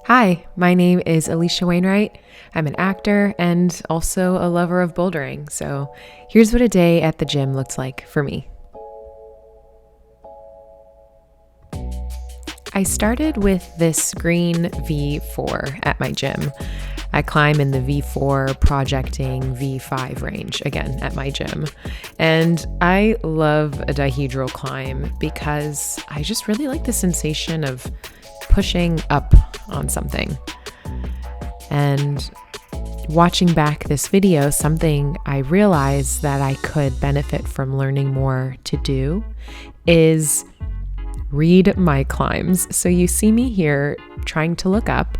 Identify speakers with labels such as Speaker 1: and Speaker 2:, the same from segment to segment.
Speaker 1: Hi, my name is Alisha Wainwright. I'm an actor and also a lover of bouldering. So here's what a day at the gym looks like for me. I started with this green V4 at my gym. I climb in the V4 projecting V5 range again at my gym. And I love a dihedral climb because I just really like the sensation of pushing up on something. And watching back this video, something I realized that I could benefit from learning more to do is read my climbs. So you see me here trying to look up,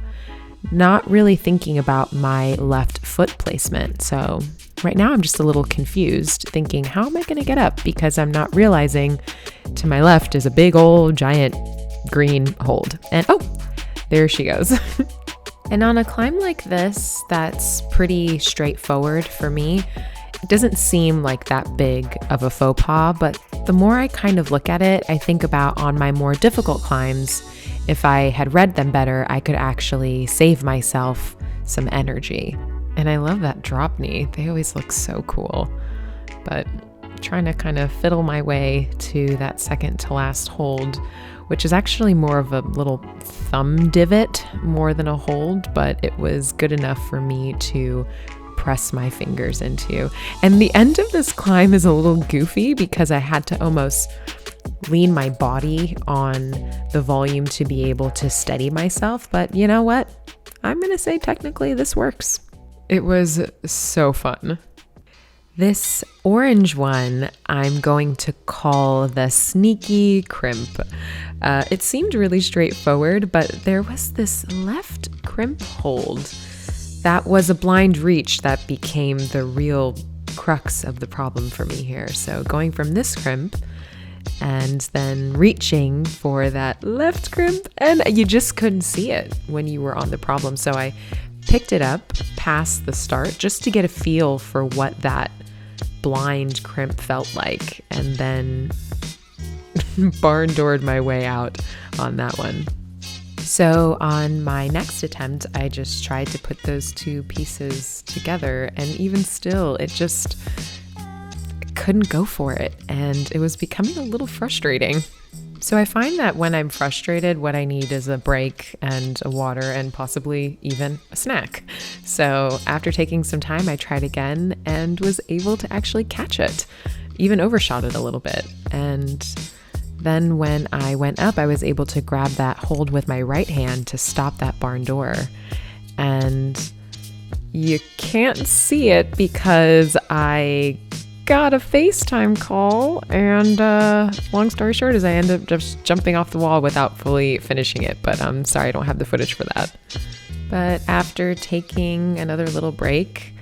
Speaker 1: not really thinking about my left foot placement. So right now I'm just a little confused, thinking, how am I going to get up? Because I'm not realizing to my left is a big old giant green hold. And oh, there she goes. And on a climb like this, that's pretty straightforward for me. It doesn't seem like that big of a faux pas, but the more I kind of look at it, I think about on my more difficult climbs, if I had read them better, I could actually save myself some energy. And I love that drop knee. They always look so cool. But trying to kind of fiddle my way to that second to last hold, which is actually more of a little thumb divot more than a hold, but it was good enough for me to press my fingers into. And the end of this climb is a little goofy because I had to almost lean my body on the volume to be able to steady myself. But you know what? I'm going to say technically this works. It was so fun. This orange one I'm going to call the sneaky crimp. It seemed really straightforward, but there was this left crimp hold that was a blind reach that became the real crux of the problem for me here. So going from this crimp and then reaching for that left crimp, and you just couldn't see it when you were on the problem. So I picked it up past the start just to get a feel for what that blind crimp felt like, and then barn doored my way out on that one. So on my next attempt, I just tried to put those two pieces together, and even still, it just couldn't go for it, and it was becoming a little frustrating. So I find that when I'm frustrated, what I need is a break and a water and possibly even a snack. So after taking some time, I tried again and was able to actually catch it, even overshot it a little bit. And then when I went up, I was able to grab that hold with my right hand to stop that barn door. And you can't see it because I got a FaceTime call, and long story short is I ended up just jumping off the wall without fully finishing it, but I'm sorry I don't have the footage for that. But after taking another little break,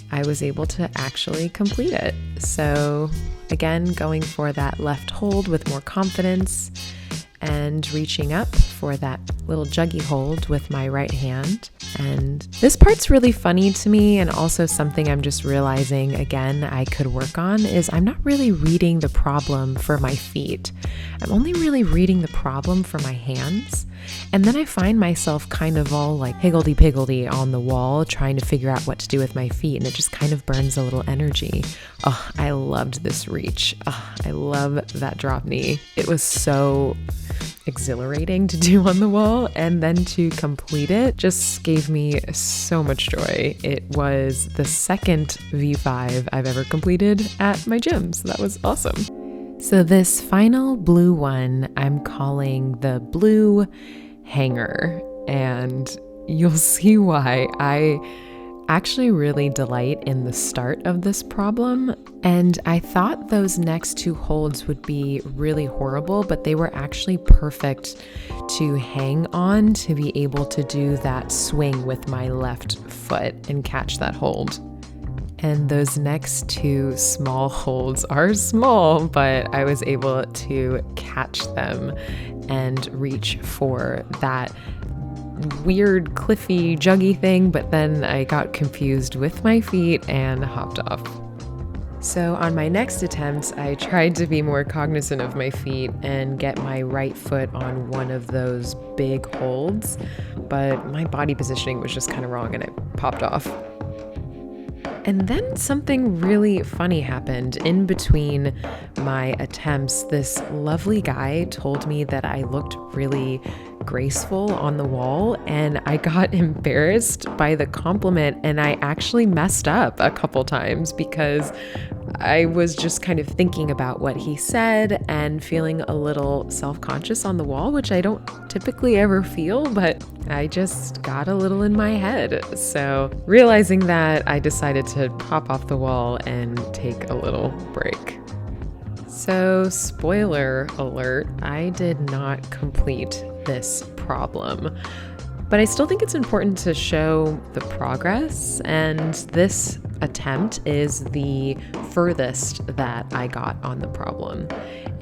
Speaker 1: I was able to actually complete it. So again, going for that left hold with more confidence and reaching up for that little juggy hold with my right hand. And this part's really funny to me, and also something I'm just realizing again I could work on is I'm not really reading the problem for my feet. I'm only really reading the problem for my hands. And then I find myself kind of all like higgledy-piggledy on the wall trying to figure out what to do with my feet, and it just kind of burns a little energy. Oh, I loved this reach. Oh, I love that drop knee. It was so exhilarating to do on the wall, and then to complete it just gave me so much joy. It was the second V5 I've ever completed at my gym, so that was awesome. So this final blue one I'm calling the blue hanger, and you'll see why. I actually really delight in the start of this problem, and I thought those next two holds would be really horrible, but they were actually perfect to hang on to be able to do that swing with my left foot and catch that hold. And those next two small holds are small, but I was able to catch them and reach for that weird cliffy juggy thing, but then I got confused with my feet and hopped off. So on my next attempt, I tried to be more cognizant of my feet and get my right foot on one of those big holds, but my body positioning was just kind of wrong and it popped off. And then something really funny happened in between my attempts. This lovely guy told me that I looked really graceful on the wall, and I got embarrassed by the compliment, and I actually messed up a couple times because I was just kind of thinking about what he said and feeling a little self-conscious on the wall, which I don't typically ever feel, but I just got a little in my head. So realizing that, I decided to hop off the wall and take a little break. So spoiler alert, I did not complete this problem. But I still think it's important to show the progress, and this attempt is the furthest that I got on the problem,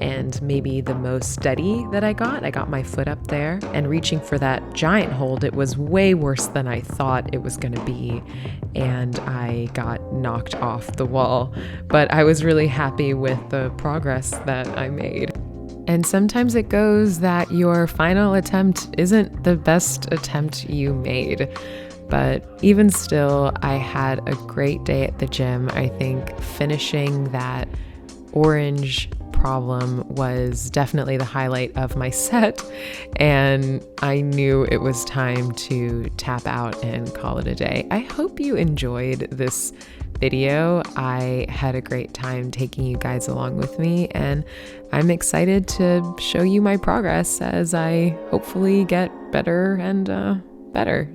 Speaker 1: and maybe the most steady that I got. I got my foot up there and reaching for that giant hold. It was way worse than I thought it was going to be, and I got knocked off the wall. But I was really happy with the progress that I made. And sometimes it goes that your final attempt isn't the best attempt you made. But even still, I had a great day at the gym. I think finishing that orange problem was definitely the highlight of my set, and I knew it was time to tap out and call it a day. I hope you enjoyed this video. I had a great time taking you guys along with me, and I'm excited to show you my progress as I hopefully get better and better.